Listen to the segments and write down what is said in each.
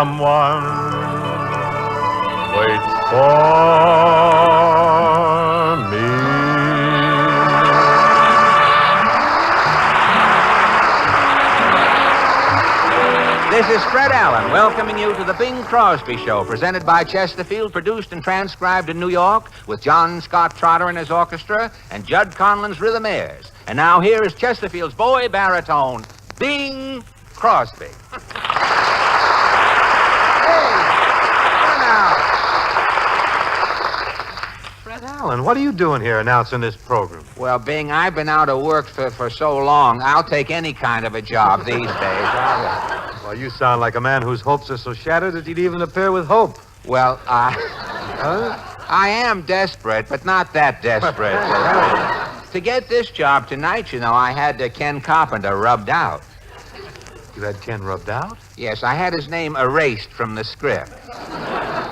someone waits for me. This is Fred Allen welcoming you to the Bing Crosby Show, presented by Chesterfield, produced and transcribed in New York with John Scott Trotter and his orchestra and Judd Conlon's Rhythm Airs. And now here is Chesterfield's boy baritone, Bing Crosby. Alan, what are you doing here announcing this program? Well, Bing, I've been out of work for so long, I'll take any kind of a job these days. Well, you sound like a man whose hopes are so shattered that you'd even appear with hope. Well, I am desperate, but not that desperate. To get this job tonight, you know, I had Ken Carpenter rubbed out. You had Ken rubbed out? Yes, I had his name erased from the script.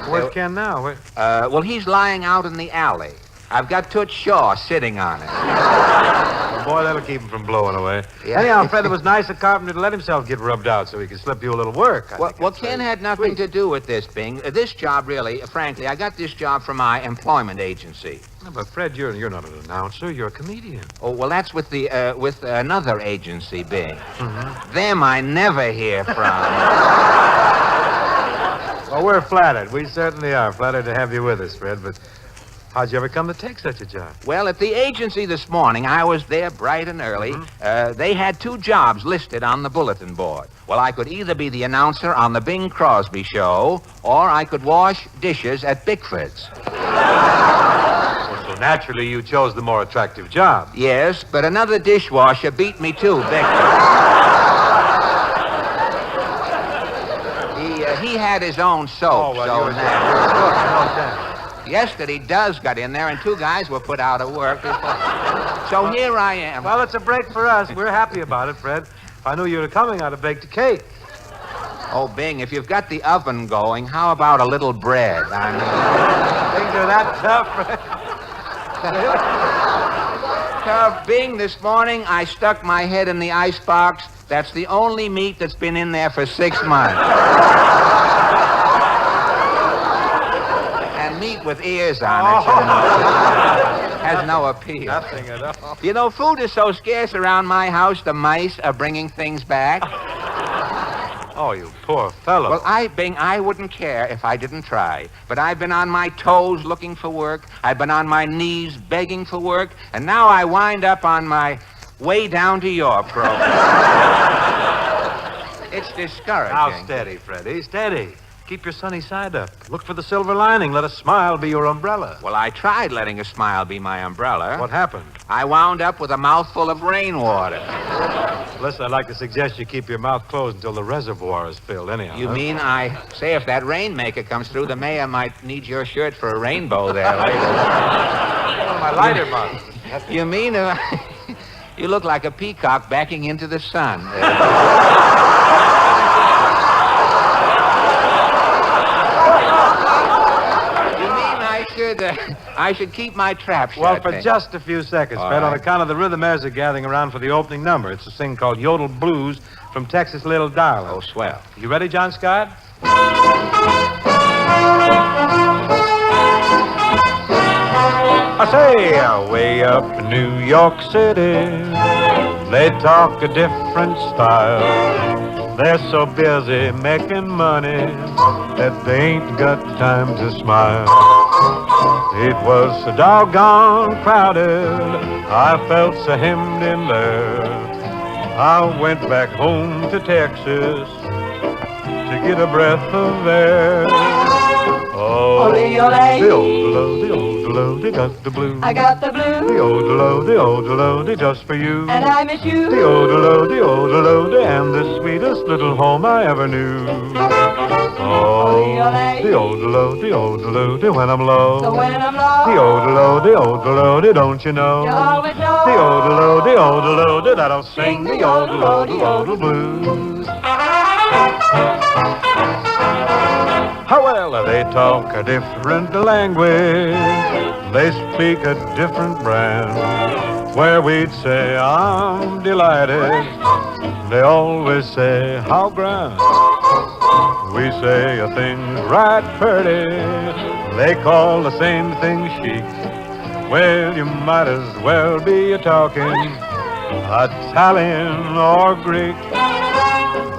Where's Ken now? Well, he's lying out in the alley. I've got Toots Shaw sitting on it. Well, boy, that'll keep him from blowing away. Yeah. Anyhow, Fred, it was nice of Carpenter to let himself get rubbed out so he could slip you a little work. Well, Ken had nothing to do with this, Bing. This job, really, frankly, I got this job from my employment agency. No, but Fred, you're not an announcer. You're a comedian. Oh, well, that's with with another agency, Bing. Mm-hmm. Them I never hear from. Well, we're flattered. We certainly are flattered to have you with us, Fred, but how'd you ever come to take such a job? Well, at the agency this morning, I was there bright and early. Mm-hmm. They had 2 jobs listed on the bulletin board. Well, I could either be the announcer on the Bing Crosby Show, or I could wash dishes at Bickford's. Well, so naturally you chose the more attractive job. Yes, but another dishwasher beat me too, Bickford's. He had his own soap, Yesterday, Duz got in there, and 2 guys were put out of work. So here I am. Well, it's a break for us. We're happy about it, Fred. If I knew you were coming, I'd have baked a cake. Oh, Bing, if you've got the oven going, how about a little bread? I mean... Things are that tough, Fred. Bing, this morning, I stuck my head in the icebox. That's the only meat that's been in there for 6 months. And meat with ears on it, you know, has no appeal. Nothing at all. You know, food is so scarce around my house, the mice are bringing things back. Oh, you poor fellow. Well, Bing, I wouldn't care if I didn't try. But I've been on my toes looking for work. I've been on my knees begging for work. And now I wind up on my way down to your program. It's discouraging. Now, steady, Freddie, steady. Keep your sunny side up. Look for the silver lining. Let a smile be your umbrella. Well, I tried letting a smile be my umbrella. What happened? I wound up with a mouthful of rainwater. Listen, I'd like to suggest you keep your mouth closed until the reservoir is filled, anyhow. You mean say if that rainmaker comes through, the mayor might need your shirt for a rainbow there later. My lighter mouth. You mean you look like a peacock backing into the sun. I should keep my trap shut. Well, for just a few seconds, Fred, on account of the rhythm airs are gathering around for the opening number. It's a thing called Yodel Blues from Texas Little Darling. Oh, swell. You ready, John Scott? I say, way up in New York City, they talk a different style. They're so busy making money that they ain't got time to smile. It was so doggone crowded, I felt so hemmed in there. I went back home to Texas to get a breath of air. Oh, the old got the blues. I got the blues. The old just for you. And I miss you. The old and the sweetest little home I ever knew. Oh, the old when I'm low. So when I'm low. The old don't you know? You always know. The old that'll sing the old blues. How well they talk a different language. They speak a different brand. Where we'd say, I'm delighted, they always say, how grand. We say a thing's right pretty. They call the same thing chic. Well, you might as well be talking Italian or Greek.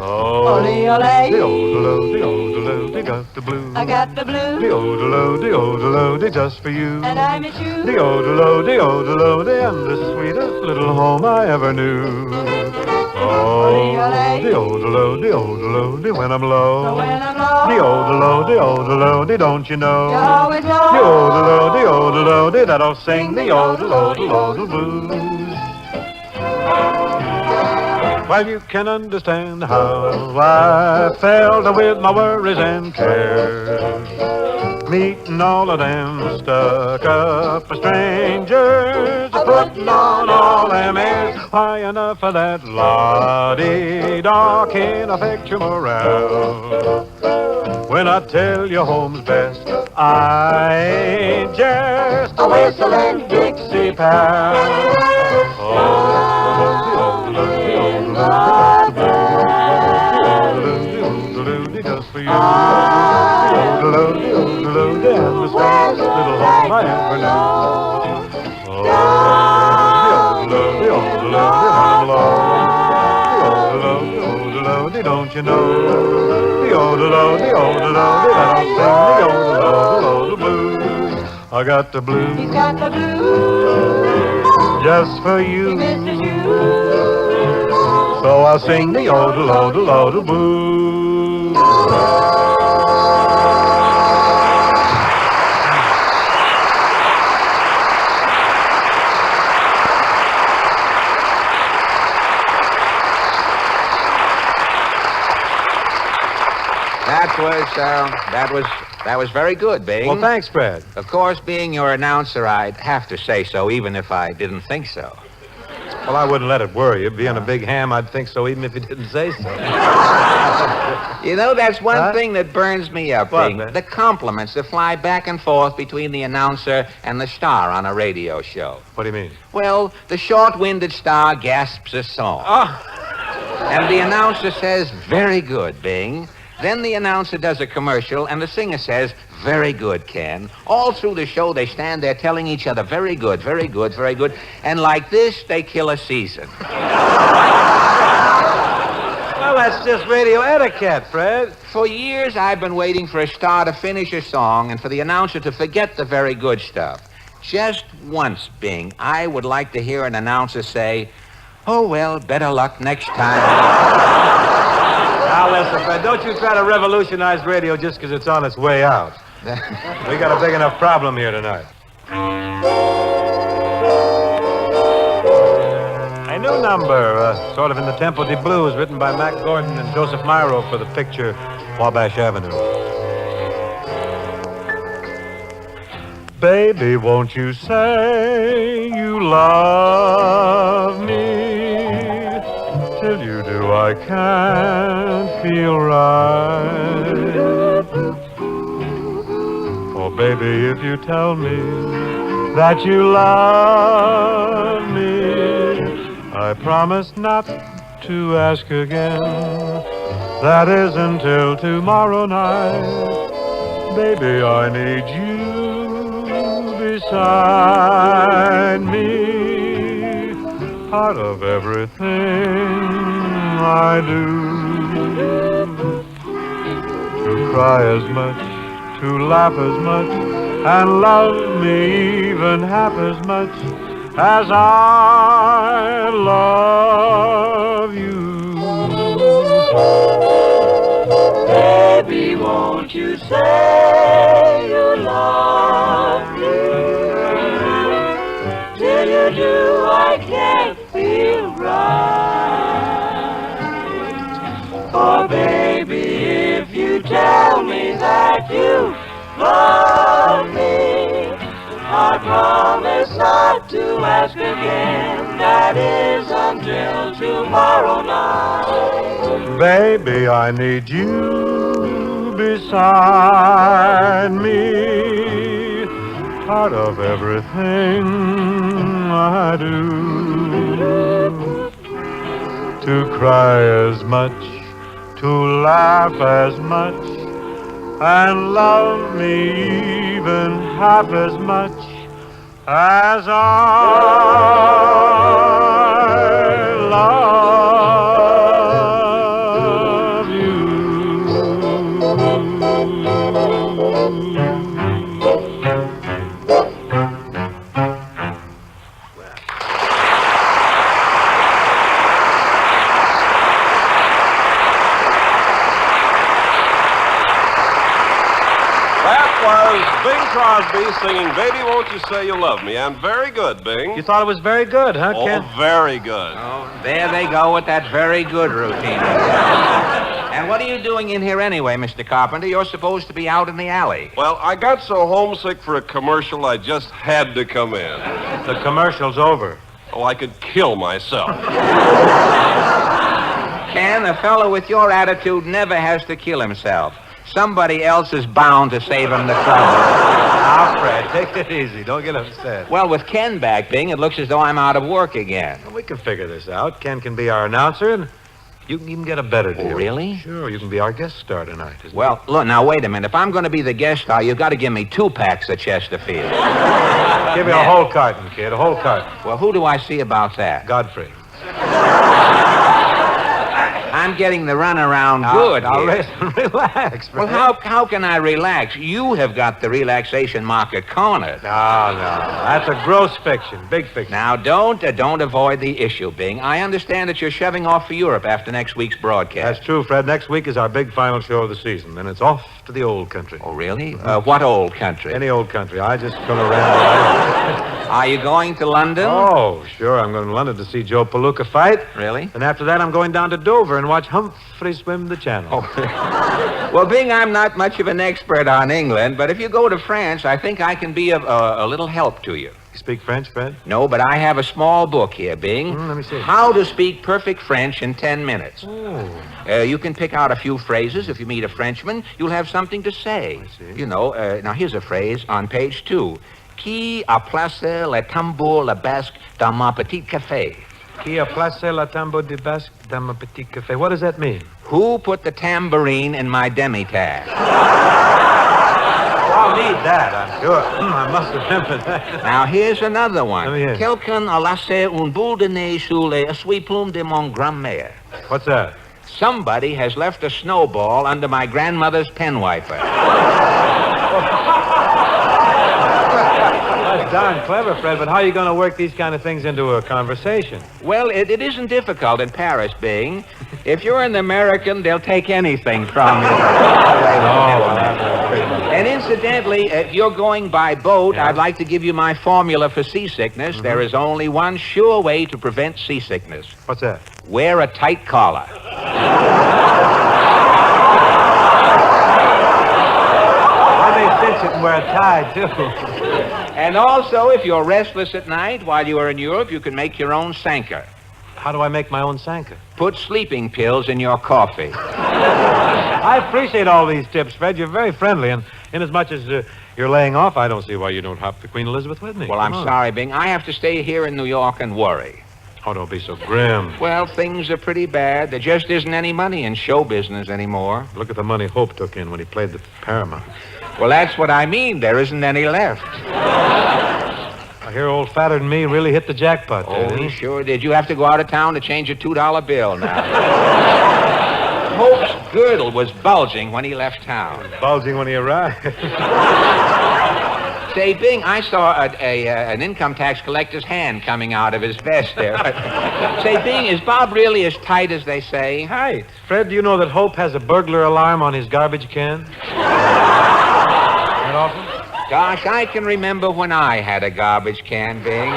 Oh, Ole, ole. the odelo, they got the blues. I got the The blues, odelo, they just for you. and I miss you. The odelo, they and the sweetest little home I ever knew. Oh, the odelo, they when I'm low. When I'm lost, The odelo, they don't you know? you always The know. odelo, they that'll sing the odelo blues. Well, you can understand how I felt with my worries and cares, meeting all of them stuck-up strangers, putting on all them airs. Why, enough of that la-dee-da can't affect your morale. When I tell you home's best, I ain't just a whistling Dixie pal. Oh, just for you. And the sweetest little home I ever knew. Oh, the don't you know? The that'll sing the blues. I got the blues. He's got the blues. Just for you. He misses you. So I'll sing the odel blues. That was very good, Bing. Well, thanks, Fred. Of course, being your announcer, I'd have to say so, even if I didn't think so. Well, I wouldn't let it worry you. Being a big ham, I'd think so even if you didn't say so. You know, that's one Huh? thing that burns me up, What, Bing. man? The compliments that fly back and forth between the announcer and the star on a radio show. What do you mean? Well, the short-winded star gasps a song. Oh. And the announcer says, "Very good, Bing." Then the announcer does a commercial, and the singer says, "Very good, Ken." All through the show, they stand there telling each other, "Very good, very good, very good." And like this, they kill a season. Well, that's just radio etiquette, Fred. For years, I've been waiting for a star to finish a song and for the announcer to forget the very good stuff. Just once, Bing, I would like to hear an announcer say, "Oh, well, better luck next time." Now, listen, Fred, don't you try to revolutionize radio just because it's on its way out. We got a big enough problem here tonight. A new number, sort of in the tempo di blues, written by Mac Gordon and Joseph Myro for the picture Wabash Avenue. Baby, won't you say you love me? Till you do, I can't feel right. Oh, baby, if you tell me that you love me, I promise not to ask again. That is until tomorrow night. Baby, I need you beside me, part of everything I do. To cry as much, to laugh as much, and love me even half as much as I love you. Baby, won't you say you love me? Till you do, I can't feel right. Oh, baby, if you tell me that you love me, I promise not to ask again. That is until tomorrow night. Baby, I need you beside me, part of everything I do. To cry as much, to laugh as much and love me even half as much as I love you. Bing Crosby singing Baby Won't You Say You Love Me. And very good, Bing. You thought it was very good, huh, Ken? Oh, very good. Oh, there they go with that very good routine. And what are you doing in here anyway, Mr. Carpenter? You're supposed to be out in the alley. Well, I got so homesick for a commercial, I just had to come in. The commercial's over. Oh, I could kill myself. Ken, a fellow with your attitude never has to kill himself. Somebody else is bound to save him the trouble. Now, Fred, take it easy. Don't get upset. Well, with Ken back, Bing, it looks as though I'm out of work again. We can figure this out. Ken can be our announcer, and you can even get a better deal. Oh, really? Sure, you can be our guest star tonight. Well, look, now, wait a minute. If I'm going to be the guest star, you've got to give me 2 packs of Chesterfield. Give you a whole carton, kid, a whole carton. Well, who do I see about that? Godfrey. I'm getting the runaround good Now, here. listen, relax, Fred. Well, how can I relax? You have got the relaxation market cornered. No, that's a gross fiction, big fiction. Now, don't avoid the issue, Bing. I understand that you're shoving off for Europe after next week's broadcast. That's true, Fred. Next week is our big final show of the season. Then it's off to the old country. Oh, really? What old country? Any old country. I just gonna ramble. Are you going to London? Oh, sure. I'm going to London to see Joe Palooka fight. Really? And after that, I'm going down to Dover and watch Humphrey swim the channel. Oh. Well, Bing, I'm not much of an expert on England, but if you go to France, I think I can be of a little help to you. You speak French, Fred? No, but I have a small book here, Bing. Let me see. How to speak perfect French in 10 minutes. Oh. You can pick out a few phrases. If you meet a Frenchman, you'll have something to say. I see. You know, now here's a phrase on page 2. Qui a placé le tambour le basque dans mon petit café? Qui a placé la tambour de basque dans mon petit café? What does that mean? Who put the tambourine in my demi-tasse? I'll need that, I'm sure. I must remember that. Now, here's another one. Let me hear. Quelqu'un a laissé une boule de neige sous les essuie-plumes de mon grand-mère. What's that? Somebody has left a snowball under my grandmother's pen wiper. That's darn clever, Fred, but how are you going to work these kind of things into a conversation? Well, it isn't difficult in Paris, Bing. If you're an American, they'll take anything from you. And incidentally, if you're going by boat, I'd like to give you my formula for seasickness. Mm-hmm. There is only one sure way to prevent seasickness. What's that? Wear a tight collar. I may cinch it and wear a tie, too. And also, if you're restless at night while you are in Europe, you can make your own sanker. How do I make my own sanker? Put sleeping pills in your coffee. I appreciate all these tips, Fred. You're very friendly, and inasmuch as you're laying off, I don't see why you don't hop the Queen Elizabeth with me. Well, I'm sorry, Bing. I have to stay here in New York and worry. Oh, don't be so grim. Well, things are pretty bad. There just isn't any money in show business anymore. Look at the money Hope took in when he played the Paramount. Well, that's what I mean. There isn't any left. I hear old fatter than me really hit the jackpot there, Oh, didn't he he? sure did. You have to go out of town to change a $2 bill now. Hope's girdle was bulging when he left town. Bulging when he arrived. Say, Bing, I saw an income tax collector's hand coming out of his vest there. Say, Bing, is Bob really as tight as they say? Hi. Fred, do you know that Hope has a burglar alarm on his garbage can? That often? Gosh, I can remember when I had a garbage can, Bing.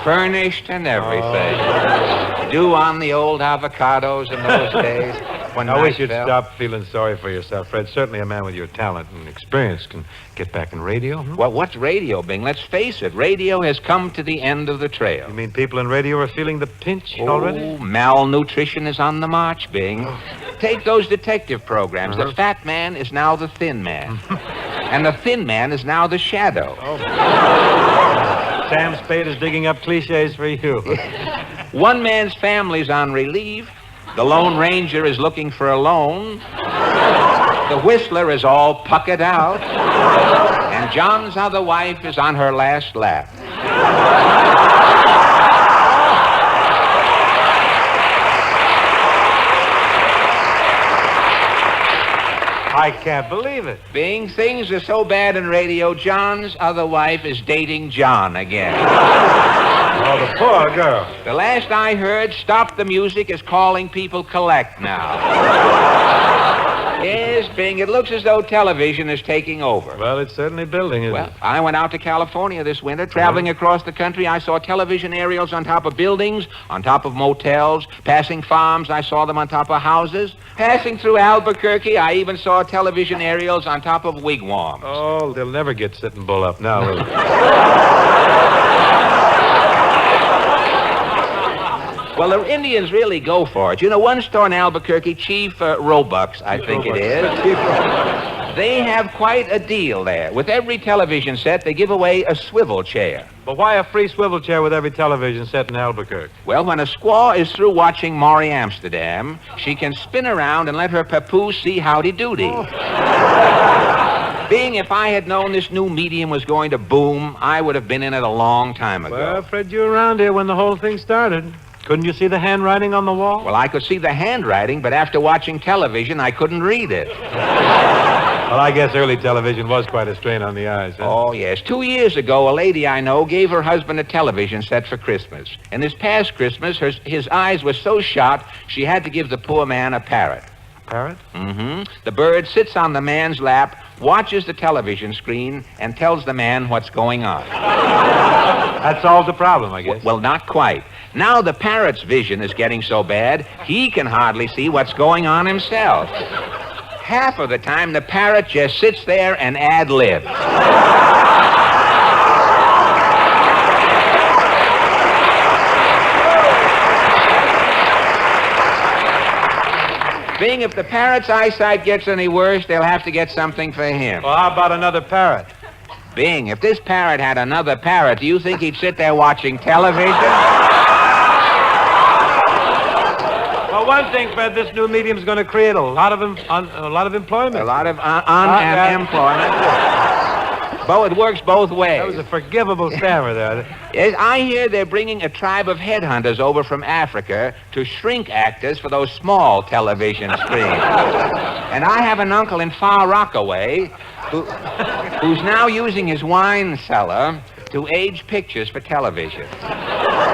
Furnished and everything. Due on the old avocados in those days. When I wish night you'd fell. stop feeling sorry for yourself, Fred. Certainly a man with your talent and experience can get back in radio. Well, what's radio, Bing? Let's face it. Radio has come to the end of the trail. You mean people in radio are feeling the pinch already? Oh, malnutrition is on the march, Bing. Take those detective programs. The fat man is now the thin man. And the thin man is now the shadow. Oh. Sam Spade is digging up cliches for you. One man's family's on relief. The Lone Ranger is looking for a loan. The Whistler is all puckered out. And John's other wife is on her last lap. I can't believe it. Bing, things are so bad in radio, John's other wife is dating John again. Oh, the poor girl. The last I heard, Stop the Music is calling people collect now. Yes, Bing, it looks as though television is taking over. Well, it's certainly building, isn't Well, it? I went out to California this winter. Traveling across the country, I saw television aerials on top of buildings, on top of motels. Passing farms, I saw them on top of houses. Passing through Albuquerque, I even saw television aerials on top of wigwams. Oh, they'll never get Sitting Bull up now, will they? Well, the Indians really go for it. You know, one store in Albuquerque, Chief Roebuck's, I think it is. They have quite a deal there. With every television set, they give away a swivel chair. But why a free swivel chair with every television set in Albuquerque? Well, when a squaw is through watching Maury Amsterdam, she can spin around and let her papoose see Howdy Doody. Being if I had known this new medium was going to boom, I would have been in it a long time ago. Well, Fred, you were around here when the whole thing started. Couldn't you see the handwriting on the wall? Well, I could see the handwriting, but after watching television, I couldn't read it. Well, I guess early television was quite a strain on the eyes. Huh? Oh, yes. 2 years ago, a lady I know gave her husband a television set for Christmas. And this past Christmas, his eyes were so shot, she had to give the poor man a parrot. Parrot? Mm-hmm. The bird sits on the man's lap, watches the television screen, and tells the man what's going on. That solved the problem, I guess. Well, not quite. Now the parrot's vision is getting so bad, he can hardly see what's going on himself. Half of the time, the parrot just sits there and ad-libs. Being if the parrot's eyesight gets any worse, they'll have to get something for him. Well, how about another parrot? Bing, if this parrot had another parrot, do you think he'd sit there watching television? Well, one thing, Fred, this new medium's going to create a lot of employment. A lot of unemployment. But it works both ways. That was a forgivable stammer there. Yes, I hear they're bringing a tribe of headhunters over from Africa to shrink actors for those small television screens. And I have an uncle in Far Rockaway who's now using his wine cellar to age pictures for television.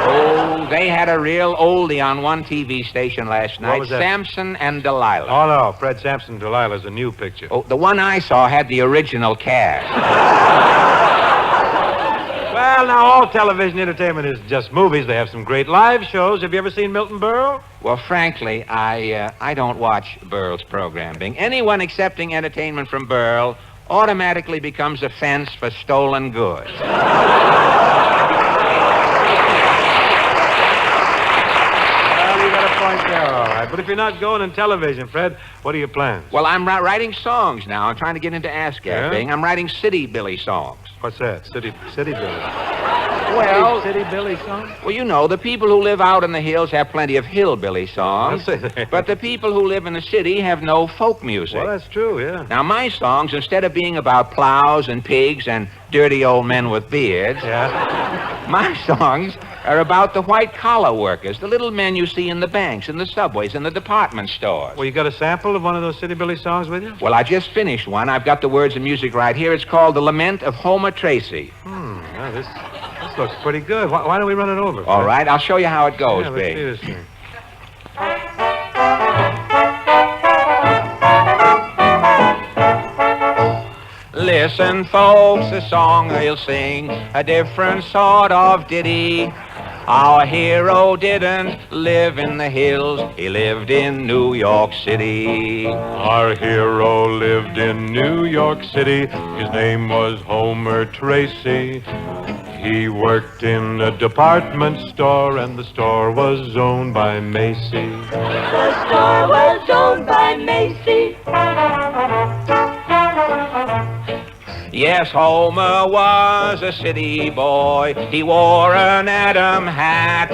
Oh, they had a real oldie on one TV station last night. What was that? Samson and Delilah. Oh, no, Fred Sampson Delilah's a new picture. Oh, the one I saw had the original cast. Well, now, all television entertainment is just movies. They have some great live shows. Have you ever seen Milton Berle? Well, frankly, I don't watch Burl's programming. Anyone accepting entertainment from Burl automatically becomes a fence for stolen goods. Well, you got a point there, all right. But if you're not going in television, Fred, what are your plans? Well, I'm writing songs now. I'm trying to get into ASCAP. I'm writing City Billy songs. What's that? City Billy. Well, City Billy song? well, you know, the people who live out in the hills have plenty of hillbilly songs, I'll say that. but the people who live in the city have no folk music. Well, that's true, yeah. Now, my songs, instead of being about plows and pigs and dirty old men with beards, Yeah? my songs are about the white-collar workers, the little men you see in the banks, in the subways, in the department stores. Well, you got a sample of one of those City Billy songs with you? Well, I just finished one. I've got the words and music right here. It's called The Lament of Homer Tracy. Well, this looks pretty good. Why don't we run it over? All right, I'll show you how it goes, Yeah, let's Big. see this thing. Listen, folks, the song he'll sing, a different sort of ditty. Our hero didn't live in the hills, he lived in New York City. Our hero lived in New York City. His name was Homer Tracy. He worked in a department store, and the store was owned by Macy. The store was owned by Macy. Yes, Homer was a city boy. He wore an Adam hat.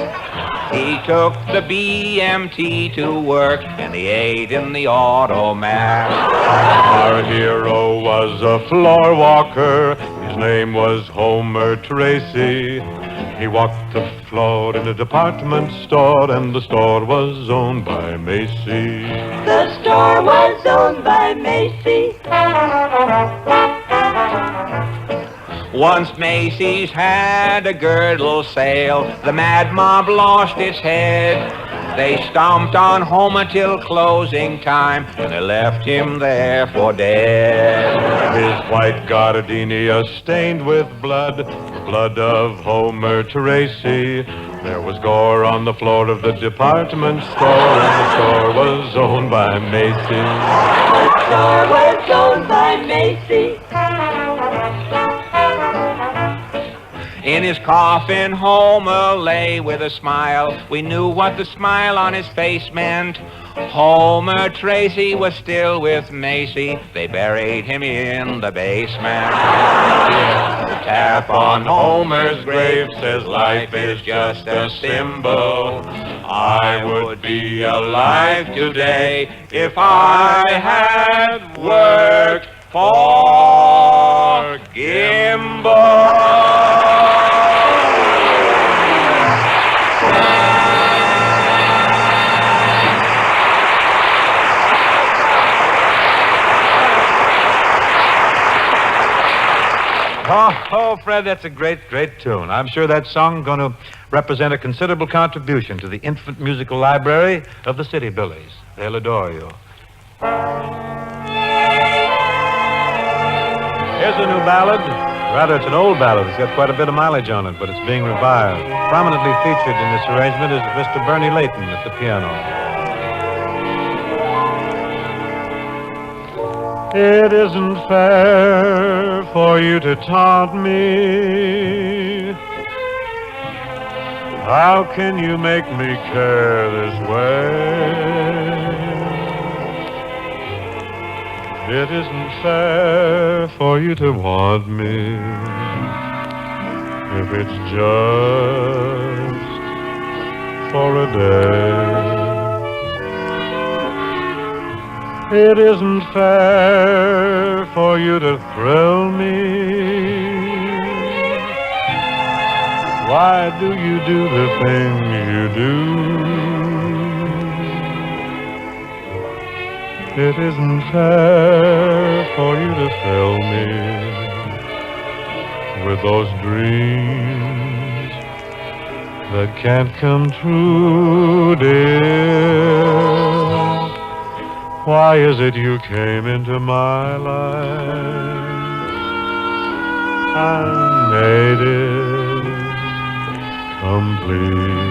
He took the BMT to work, and he ate in the automat. Our hero was a floor walker. His name was Homer Tracy. He walked the floor in a department store, and the store was owned by Macy. The store was owned by Macy. Once Macy's had a girdle sale. The mad mob lost its head. They stomped on Homer till closing time, and they left him there for dead. His white gardenia stained with blood, the blood of Homer Tracy. There was gore on the floor of the department store, and the store was owned by Macy. The store was owned by Macy. In his coffin, Homer lay with a smile. We knew what the smile on his face meant. Homer Tracy was still with Macy. They buried him in the basement. The tap on Homer's grave says life is just a symbol. I would be alive today if I had worked for Gimbal. Oh, Fred, that's a great, great tune. I'm sure that song's going to represent a considerable contribution to the infant musical library of the City Billies. They'll adore you. Here's a new ballad. Rather, it's an old ballad. It's got quite a bit of mileage on it, but it's being revived. Prominently featured in this arrangement is Mr. Bernie Layton at the piano. It isn't fair for you to taunt me. How can you make me care this way? It isn't fair for you to want me if it's just for a day. It isn't fair for you to thrill me. Why do you do the things you do? It isn't fair for you to fill me with those dreams that can't come true, dear. Why is it you came into my life and made it complete?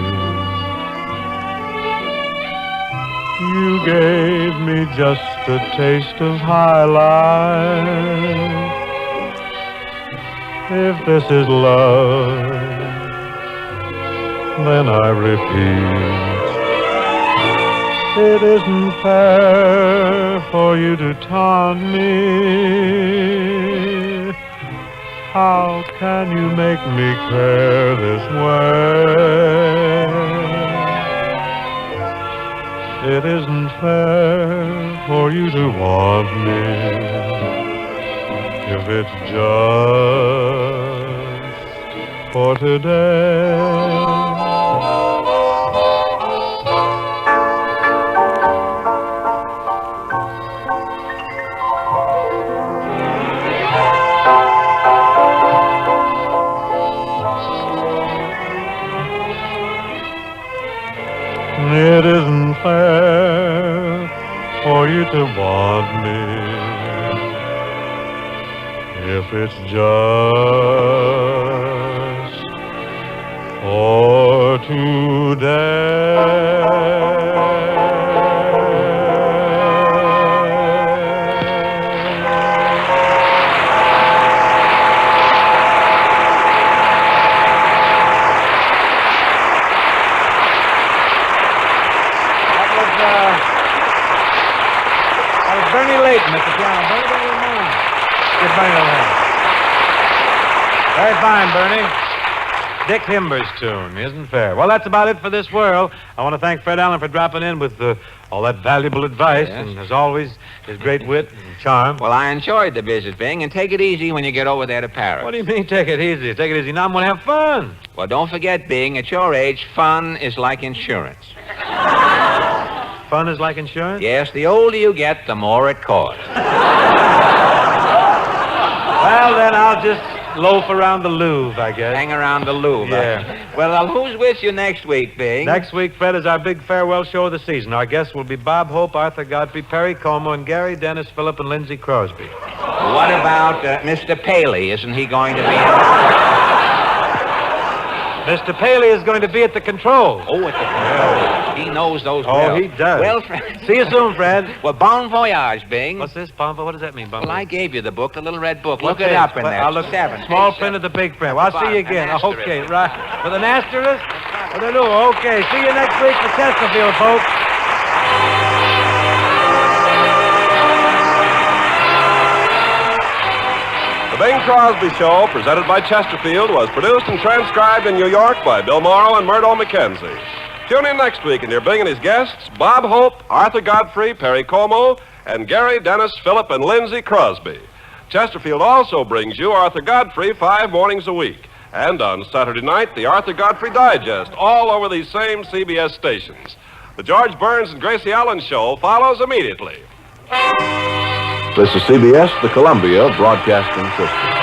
You gave me just a taste of high life. If this is love, then I repeat, it isn't fair for you to taunt me. How can you make me care this way? It isn't fair for you to want me if it's just for today. It isn't fair for you to want me if it's just for today. Bernie Layton at the piano. Bernie, give Bernie a hand. Very fine, Bernie. Dick Himber's tune. Isn't fair. Well, that's about it for this whirl. I want to thank Fred Allen for dropping in with all that valuable advice. Yes. And, as always, his great wit and charm. Well, I enjoyed the visit, Bing, and take it easy when you get over there to Paris. What do you mean, take it easy? Take it easy. Now I'm going to have fun. Well, don't forget, Bing, at your age, fun is like insurance. Fun is like insurance? Yes, the older you get, the more it costs. Well, then I'll just loaf around the Louvre, I guess. Hang around the Louvre. Yeah. Well, who's with you next week, Bing? Next week, Fred, is our big farewell show of the season. Our guests will be Bob Hope, Arthur Godfrey, Perry Como, and Gary, Dennis, Phillip, and Lindsay Crosby. What about Mr. Paley? Isn't he going to be in? Mr. Paley is going to be at the controls. Oh, at the controls. He knows those Oh, well. he does. Well, Fred. See you soon, Fred. Well, bon voyage, Bing. What's this, Bomba? What does that mean, Bomba? Well, I gave you the book, the little red book. Look What it up page? in there. I'll look. 7. Small page print 7. of the big print. Well, I'll see you An again. asterisk. Okay, right. With an asterisk? With a new. Okay, see you next week for Chesterfield, folks. The Bing Crosby Show, presented by Chesterfield, was produced and transcribed in New York by Bill Morrow and Murdo McKenzie. Tune in next week and hear Bing and his guests, Bob Hope, Arthur Godfrey, Perry Como, and Gary, Dennis, Phillip, and Lindsay Crosby. Chesterfield also brings you Arthur Godfrey 5 mornings a week. And on Saturday night, the Arthur Godfrey Digest, all over these same CBS stations. The George Burns and Gracie Allen Show follows immediately. This is CBS, the Columbia Broadcasting System.